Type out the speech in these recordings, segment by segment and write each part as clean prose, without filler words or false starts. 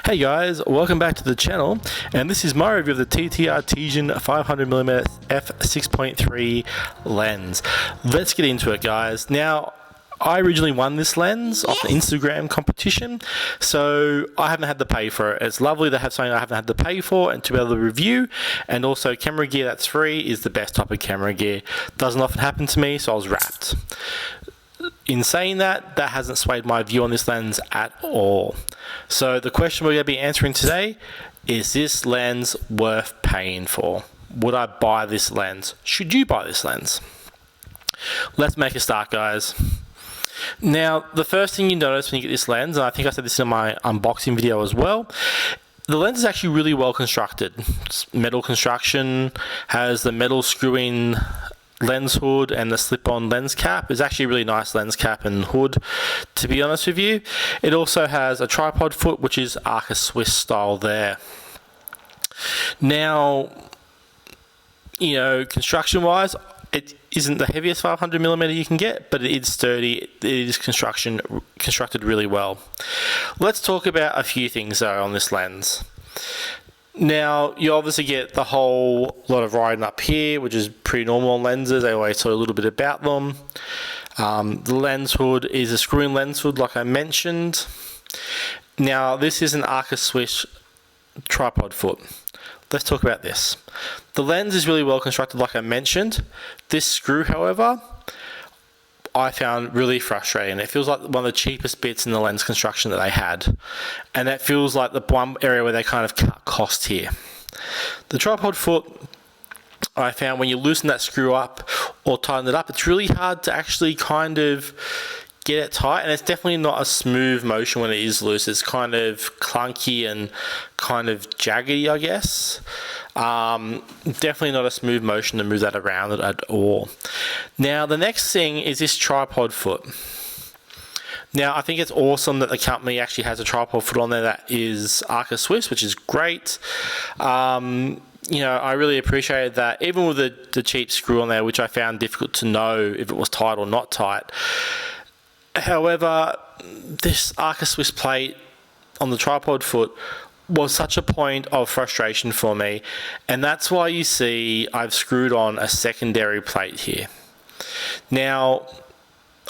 Hey guys, welcome back to the channel, and this is my review of the TT Artisan 500mm f6.3 lens. Let's get into it, guys. Now, I originally won this lens off the Instagram competition, so I haven't had to pay for it. It's lovely to have something I haven't had to pay for and to be able to review, and also camera gear that's free is the best type of camera gear. Doesn't often happen to me, so I was wrapped. In saying that, that hasn't swayed my view on this lens at all. So the question we're going to be answering today is this lens worth paying for? Would I buy this lens? Should you buy this lens? Let's make a start, guys. Now, the first thing you notice when you get this lens, and I think I said this in my unboxing video as well, the lens is actually really well constructed. It's metal construction, has the metal screw-in lens hood and the slip-on lens cap. Is actually a really nice lens cap and hood, to be honest with you. It also has a tripod foot, which is Arca Swiss style there. Now, you know, construction wise, it isn't the heaviest 500mm you can get, but it is sturdy. It is constructed really well. Let's talk about a few things though on this lens. Now, you obviously get the whole lot of writing up here, which is pretty normal on lenses. They always tell you a little bit about them. The lens hood is a screw-in lens hood, like I mentioned. Now, this is an Arca Swiss tripod foot. Let's talk about this. The lens is really well constructed, like I mentioned. This screw, however, I found really frustrating. It feels like one of the cheapest bits in the lens construction that they had. And that feels like the one area where they kind of cut cost here. The tripod foot, I found when you loosen that screw up or tighten it up, it's really hard to actually kind of get it tight, and it's definitely not a smooth motion when it is loose. It's kind of clunky and kind of jaggedy, I guess. Definitely not a smooth motion to move that around at all. Now, the next thing is this tripod foot. Now, I think it's awesome that the company actually has a tripod foot on there that is Arca Swiss, which is great. You know, I really appreciated that, even with the cheap screw on there, which I found difficult to know if it was tight or not tight. However, this Arca Swiss plate on the tripod foot was such a point of frustration for me, and that's why you see I've screwed on a secondary plate here. Now,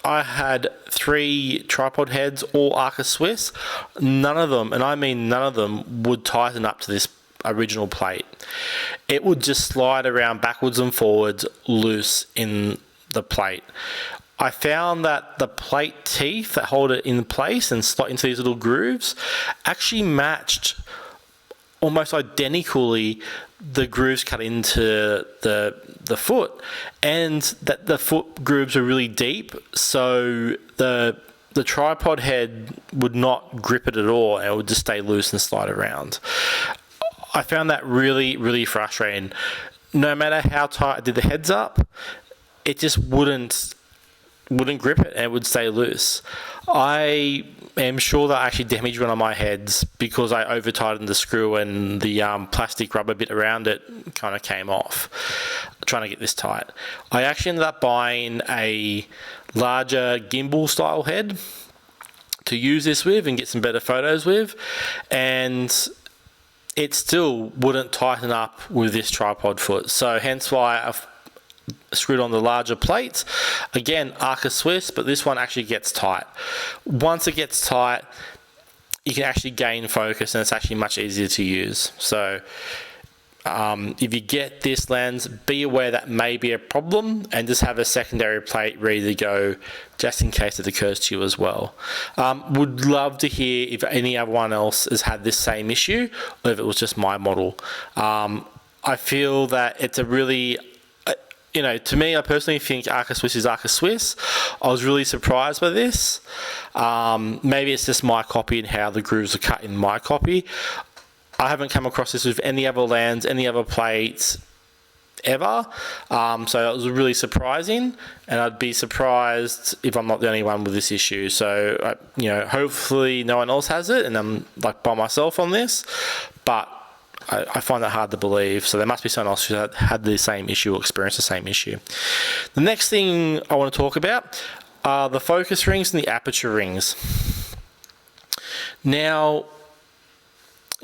I had 3 tripod heads, all Arca Swiss. None of them, and I mean none of them, would tighten up to this original plate. It would just slide around backwards and forwards loose in the plate. I found that the plate teeth that hold it in place and slot into these little grooves actually matched almost identically the grooves cut into the foot, and that the foot grooves are really deep, so the tripod head would not grip it at all, and it would just stay loose and slide around. I found that really, really frustrating. No matter how tight I did the heads up, it just wouldn't grip it, and it would stay loose. I am sure that I actually damaged one of my heads because I over tightened the screw, and the plastic rubber bit around it kind of came off trying to get this tight. I actually ended up buying a larger gimbal style head to use this with and get some better photos with, and it still wouldn't tighten up with this tripod foot, so hence why I've screwed on the larger plates. Again, Arca Swiss, but this one actually gets tight. Once it gets tight, you can actually gain focus, and it's actually much easier to use. So if you get this lens, be aware that may be a problem, and just have a secondary plate ready to go just in case it occurs to you as well. Would love to hear if anyone else has had this same issue, or if it was just my model. I feel that it's a really, you know, to me, I personally think Arca Swiss is Arca Swiss. I was really surprised by this. Maybe it's just my copy and how the grooves are cut in my copy. I haven't come across this with any other lens, any other plates ever. So it was really surprising, and I'd be surprised if I'm not the only one with this issue. So, you know, hopefully no one else has it, and I'm like by myself on this. But I find that hard to believe, so there must be someone else who had the same issue or experienced the same issue. The next thing I want to talk about are the focus rings and the aperture rings. Now,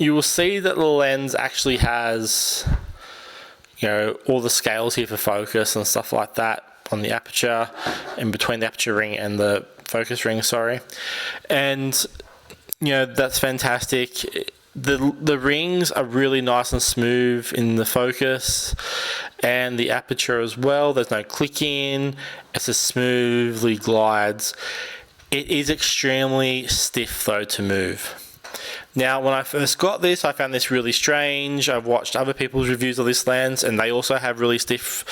you will see that the lens actually has, all the scales here for focus and stuff like that on the aperture, in between the aperture ring and the focus ring, sorry. And, that's fantastic. The rings are really nice and smooth in the focus and the aperture as well. There's no clicking. It just smoothly glides. It is extremely stiff though to move. Now, when I first got this, I found this really strange. I've watched other people's reviews of this lens, and they also have really stiff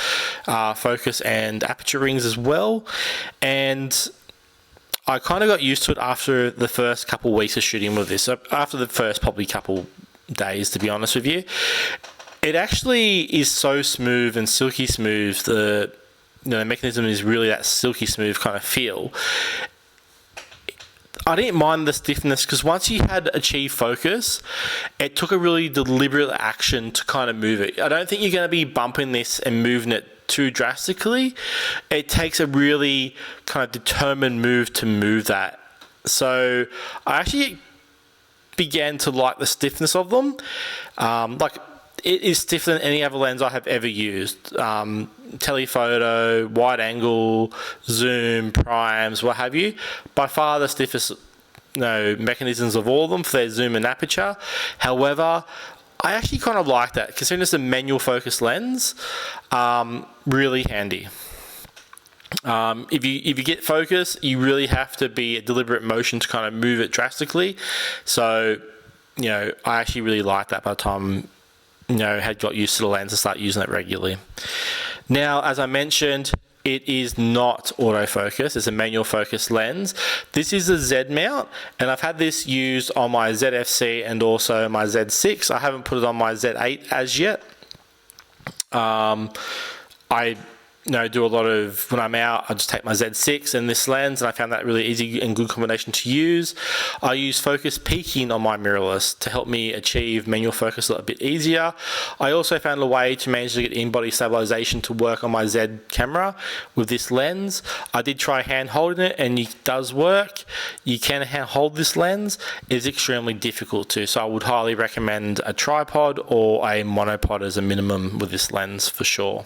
focus and aperture rings as well. And I kind of got used to it after the first couple weeks of shooting with this. So after the first probably couple days, to be honest with you. It actually is so smooth and silky smooth. The mechanism is really that silky smooth kind of feel. I didn't mind the stiffness because once you had achieved focus, it took a really deliberate action to kind of move it. I don't think you're going to be bumping this and moving it too drastically. It takes a really kind of determined move to move that. So I actually began to like the stiffness of them. It is stiffer than any other lens I have ever used. Telephoto, wide angle, zoom, primes, what have you. By far the stiffest mechanisms of all of them for their zoom and aperture. However, I actually kind of like that. Considering it's a manual focus lens, really handy. If you get focus, you really have to be a deliberate motion to kind of move it drastically. So, I actually really like that by the time had got used to the lens and start using it regularly. Now, as I mentioned, it is not autofocus. It's a manual focus lens. This is a Z mount, and I've had this used on my ZFC and also my Z6. I haven't put it on my Z8 as yet. I do a lot of, when I'm out, I just take my Z6 and this lens, and I found that really easy and good combination to use. I use focus peaking on my mirrorless to help me achieve manual focus a little bit easier. I also found a way to manage to get in-body stabilization to work on my Z camera with this lens. I did try hand holding it, and it does work. You can hand hold this lens. It's extremely difficult to, so I would highly recommend a tripod or a monopod as a minimum with this lens for sure.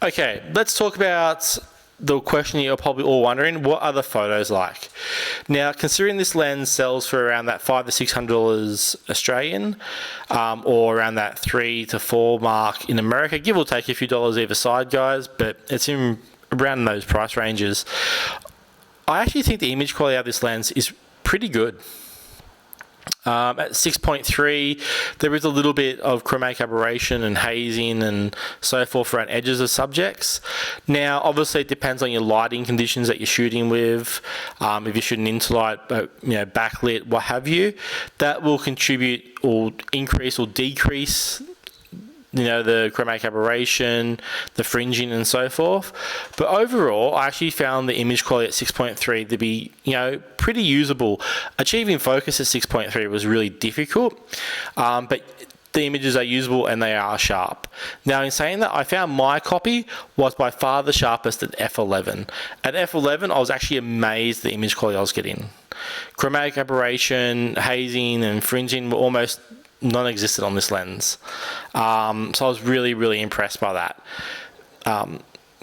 Okay, let's talk about the question you're probably all wondering: what are the photos like? Now, considering this lens sells for around that $500 to $600 Australian, or around that $3 to $4 mark in America, give or take a few dollars either side, guys, but it's in around those price ranges. I actually think the image quality of this lens is pretty good. At 6.3, there is a little bit of chromatic aberration and hazing and so forth around edges of subjects. Now, obviously, it depends on your lighting conditions that you're shooting with. If you're shooting into light, backlit, what have you, that will contribute or increase or decrease the chromatic aberration, the fringing and so forth. But overall, I actually found the image quality at 6.3 to be, pretty usable. Achieving focus at 6.3 was really difficult, but the images are usable and they are sharp. Now, in saying that, I found my copy was by far the sharpest at f11. At f11, I was actually amazed at the image quality I was getting. Chromatic aberration, hazing and fringing were almost non-existent on this lens. So I was really, really impressed by that.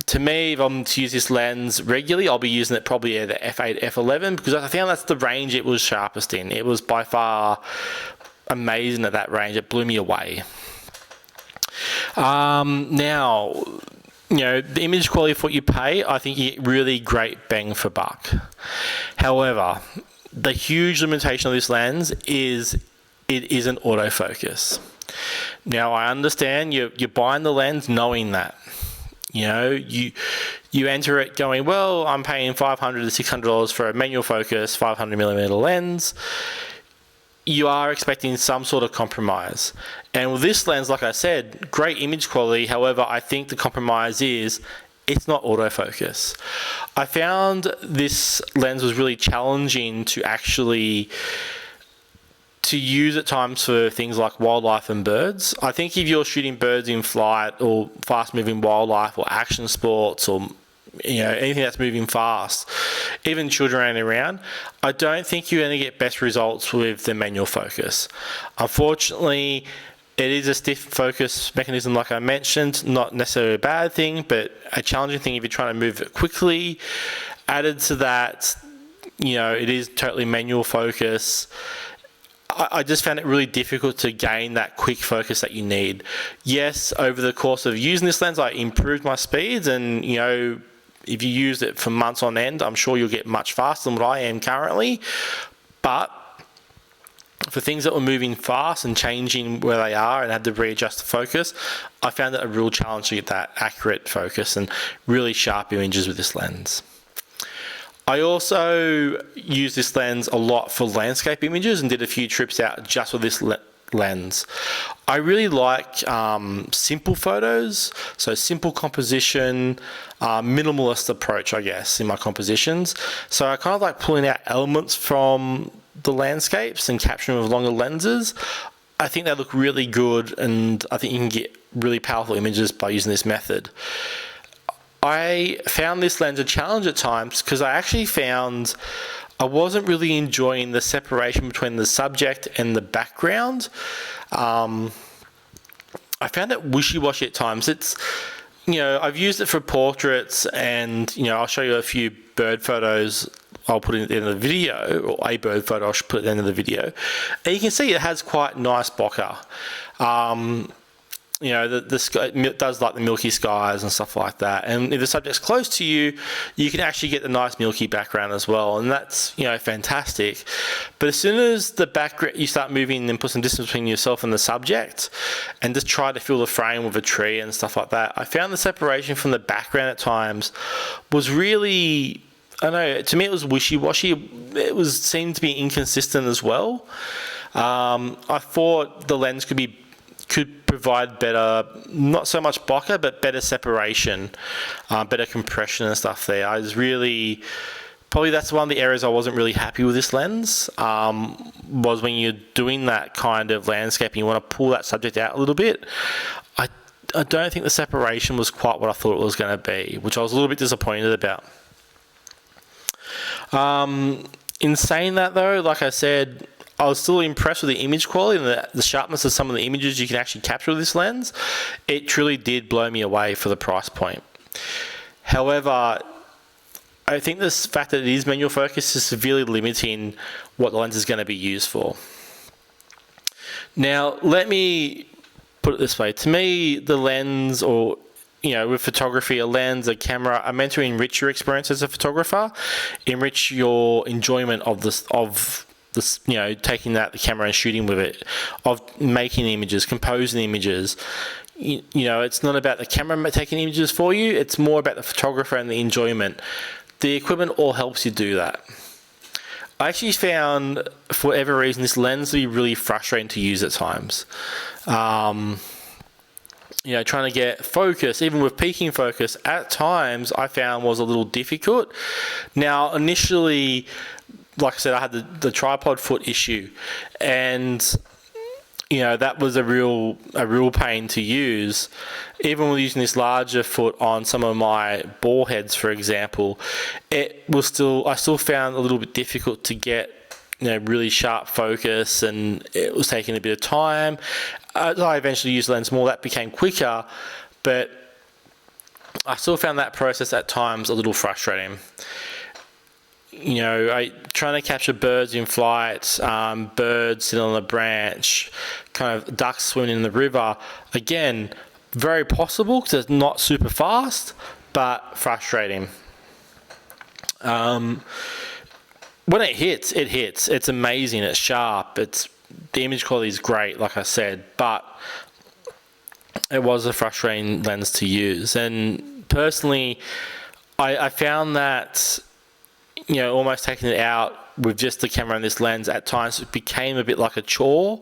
To me, if I'm to use this lens regularly, I'll be using it probably at the f8, f11, because I found that's the range it was sharpest in. It was by far amazing at that range. It blew me away. Now, the image quality for what you pay, I think you get really great bang for buck. However, the huge limitation of this lens is it isn't autofocus. Now, I understand you're buying the lens knowing that. You enter it going, well, I'm paying $500 to $600 for a manual focus 500mm lens. You are expecting some sort of compromise. And with this lens, like I said, great image quality. However, I think the compromise is it's not autofocus. I found this lens was really challenging to actually use at times for things like wildlife and birds. I think if you're shooting birds in flight or fast moving wildlife or action sports or anything that's moving fast, even children running around, I don't think you're going to get best results with the manual focus. Unfortunately, it is a stiff focus mechanism, like I mentioned, not necessarily a bad thing, but a challenging thing if you're trying to move it quickly. Added to that, it is totally manual focus. I just found it really difficult to gain that quick focus that you need. Yes, over the course of using this lens, I improved my speeds, and if you use it for months on end, I'm sure you'll get much faster than what I am currently. But for things that were moving fast and changing where they are and had to readjust the focus, I found it a real challenge to get that accurate focus and really sharp images with this lens. I also use this lens a lot for landscape images and did a few trips out just with this lens. I really like simple photos, so simple composition, minimalist approach, I guess, in my compositions. So I kind of like pulling out elements from the landscapes and capturing them with longer lenses. I think they look really good, and I think you can get really powerful images by using this method. I found this lens a challenge at times because I actually found I wasn't really enjoying the separation between the subject and the background. I found it wishy-washy at times. It's, I've used it for portraits, and, I'll show you a few bird photos I'll put in at the end of the video, or a bird photo I'll put at the end of the video. And you can see it has quite nice bokeh. The sky, it does like the milky skies and stuff like that. And if the subject's close to you, you can actually get the nice milky background as well. And that's, fantastic. But as soon as the background, you start moving and put some distance between yourself and the subject and just try to fill the frame with a tree and stuff like that, I found the separation from the background at times was really, I don't know, to me it was wishy-washy. It seemed to be inconsistent as well. I thought the lens could provide better, not so much bokeh, but better separation, better compression and stuff there. I was really, probably that's one of the areas I wasn't really happy with this lens, was when you're doing that kind of landscape and you want to pull that subject out a little bit. I don't think the separation was quite what I thought it was going to be, which I was a little bit disappointed about. In saying that though, like I said, I was still impressed with the image quality and the sharpness of some of the images you can actually capture with this lens. It truly did blow me away for the price point. However, I think this fact that it is manual focus is severely limiting what the lens is going to be used for. Now, let me put it this way. To me, the lens, or with photography, a lens, a camera, are meant to enrich your experience as a photographer, enrich your enjoyment of taking the camera and shooting with it, of making images, composing images. It's not about the camera taking images for you, it's more about the photographer and the enjoyment. The equipment all helps you do that. I actually found, for whatever reason, this lens to be really frustrating to use at times. Trying to get focus, even with peaking focus, at times I found was a little difficult. Now, initially, like I said, I had the tripod foot issue, and that was a real pain to use. Even with using this larger foot on some of my ball heads, for example, I still found a little bit difficult to get really sharp focus, and it was taking a bit of time. As I eventually used the lens more, that became quicker, but I still found that process at times a little frustrating. Trying to capture birds in flight, birds sitting on a branch, kind of ducks swimming in the river. Again, very possible because it's not super fast, but frustrating. When it hits, it hits. It's amazing. It's sharp. The image quality is great, like I said, but it was a frustrating lens to use. And personally, I found that almost taking it out with just the camera and this lens at times, it became a bit like a chore.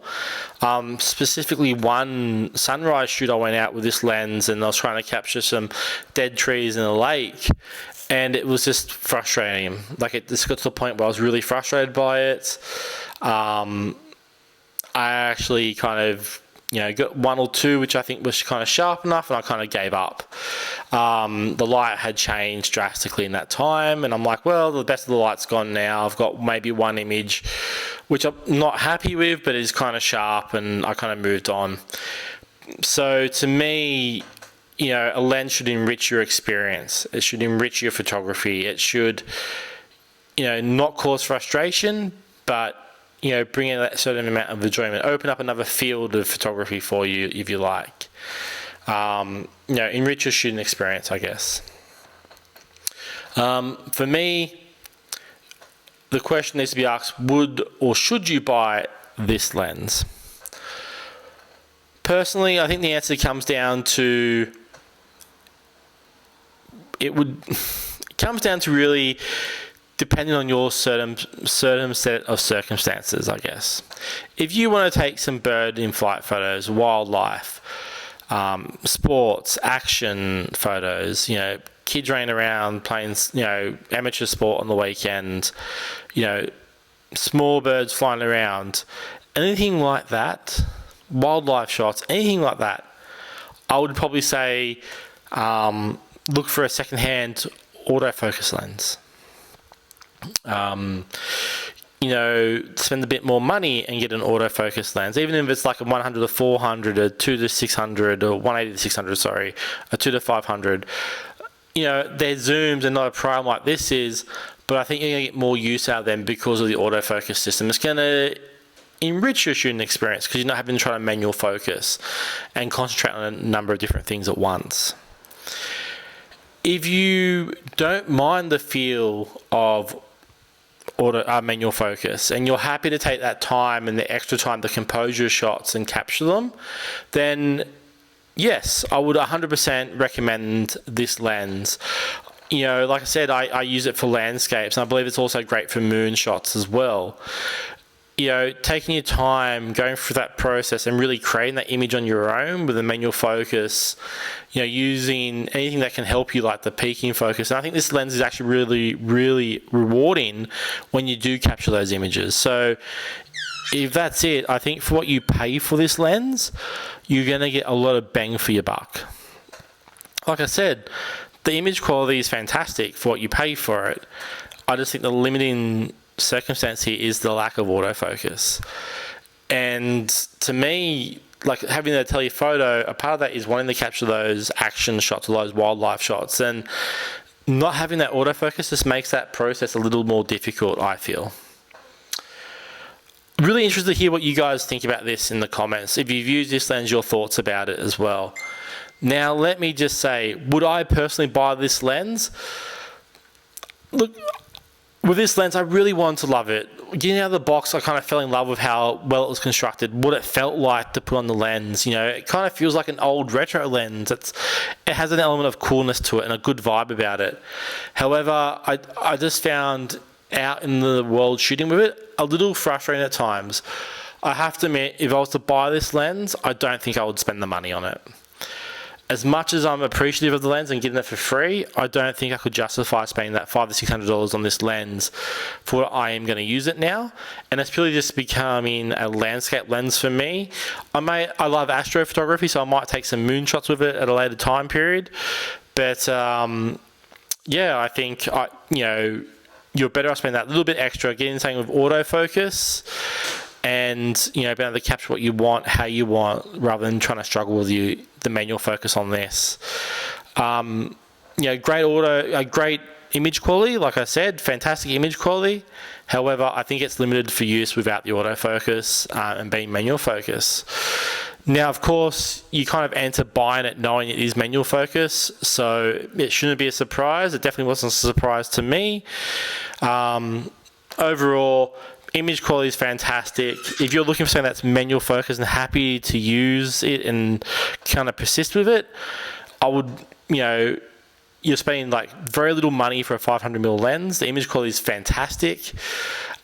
Specifically, one sunrise shoot I went out with this lens, and I was trying to capture some dead trees in a lake, and it was just frustrating. Like, it just got to the point where I was really frustrated by it. I actually kind of got one or two which I think was kind of sharp enough, and I kind of gave up. The light had changed drastically in that time, and I'm like, well, the best of the light's gone now. I've got maybe one image which I'm not happy with, but is kind of sharp, and I kind of moved on. So to me, a lens should enrich your experience. It should enrich your photography. It should, not cause frustration, but bring in that certain amount of enjoyment, open up another field of photography for you, if you like. Enrich your shooting experience, I guess. For me, the question needs to be asked, would or should you buy this lens? Personally, I think the answer comes down to, it comes down to really depending on your certain set of circumstances, I guess. If you want to take some bird in flight photos, wildlife, sports, action photos, kids running around playing, amateur sport on the weekend, small birds flying around, anything like that, wildlife shots, anything like that, I would probably say look for a second-hand autofocus lens. Spend a bit more money and get an autofocus lens, even if it's like a 100 to 400, a 2 to 600, or 180 to 600, sorry, a 2 to 500. Their zooms are not a problem like this is, but I think you're going to get more use out of them because of the autofocus system. It's going to enrich your shooting experience because you're not having to try to manual focus and concentrate on a number of different things at once. If you don't mind the feel of manual focus, and you're happy to take that time and the extra time to compose your shots and capture them, then yes, I would 100% recommend this lens. Like I said, I use it for landscapes, and I believe it's also great for moon shots as well. Taking your time, going through that process and really creating that image on your own with a manual focus, using anything that can help you, like the peaking focus. And I think this lens is actually really, really rewarding when you do capture those images. So if that's it, I think for what you pay for this lens, you're going to get a lot of bang for your buck. Like I said, the image quality is fantastic for what you pay for it. I just think the limiting circumstance here is the lack of autofocus. And to me, like having a telephoto, a part of that is wanting to capture those action shots or those wildlife shots, and not having that autofocus just makes that process a little more difficult, I feel. Really interested to hear what you guys think about this in the comments. If you've used this lens, your thoughts about it as well. Now, let me just say, would I personally buy this lens? Look, with this lens, I really wanted to love it. Getting out of the box, I kind of fell in love with how well it was constructed, what it felt like to put on the lens. It kind of feels like an old retro lens. It has an element of coolness to it and a good vibe about it. However, I just found out in the world shooting with it a little frustrating at times. I have to admit, if I was to buy this lens, I don't think I would spend the money on it. As much as I'm appreciative of the lens and getting it for free, I don't think I could justify spending that $500 to $600 on this lens for what I am going to use it now. And it's purely just becoming a landscape lens for me. I love astrophotography, so I might take some moon shots with it at a later time period. But I think you're better off spending that little bit extra, getting something with autofocus, and being able to capture what you want, how you want, rather than trying to struggle with the manual focus on this. Great image quality, like I said, fantastic image quality. However, I think it's limited for use without the autofocus and being manual focus. Now, of course, you kind of enter buying it knowing it is manual focus, so it shouldn't be a surprise. It definitely wasn't a surprise to me. Overall, image quality is fantastic. If you're looking for something that's manual focus and happy to use it and kind of persist with it, I would, you're spending like very little money for a 500mm lens. The image quality is fantastic,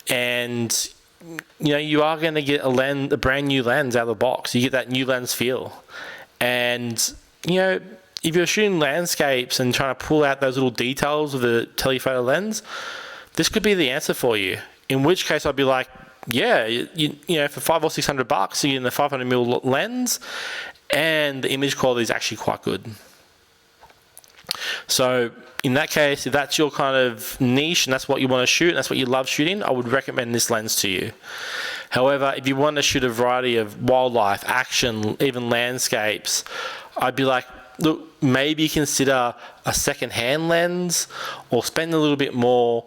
and you are going to get a brand new lens out of the box. You get that new lens feel, and if you're shooting landscapes and trying to pull out those little details with a telephoto lens, this could be the answer for you. In which case, I'd be like, yeah, you know, for $500 or $600, you're getting the 500mm lens, and the image quality is actually quite good. So in that case, if that's your kind of niche and that's what you want to shoot and that's what you love shooting, I would recommend this lens to you. However, if you want to shoot a variety of wildlife, action, even landscapes, I'd be like, look, maybe consider a second-hand lens, or spend a little bit more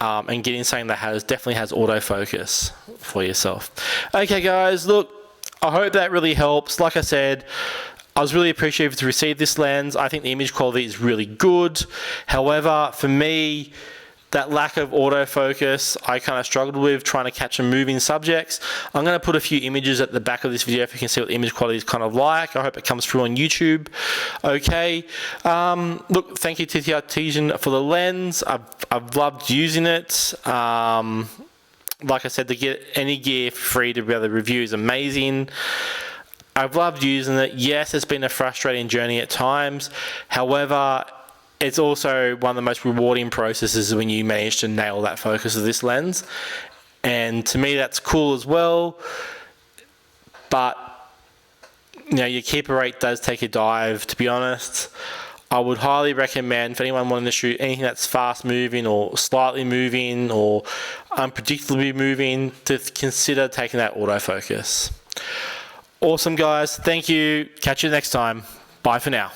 and getting something that definitely has autofocus for yourself. Okay, guys, look, I hope that really helps. Like I said, I was really appreciative to receive this lens. I think the image quality is really good. However, for me, that lack of autofocus, I kind of struggled with trying to capture moving subjects. I'm going to put a few images at the back of this video if you can see what the image quality is kind of like. I hope it comes through on YouTube. Okay. Look, thank you to the Artisan for the lens. I've loved using it. Like I said, to get any gear for free to be able to review is amazing. I've loved using it. Yes, it's been a frustrating journey at times. However, it's also one of the most rewarding processes when you manage to nail that focus of this lens. And to me, that's cool as well. But, you know, your keeper rate does take a dive, to be honest. I would highly recommend for anyone wanting to shoot anything that's fast moving or slightly moving or unpredictably moving to consider taking that autofocus. Awesome, guys. Thank you. Catch you next time. Bye for now.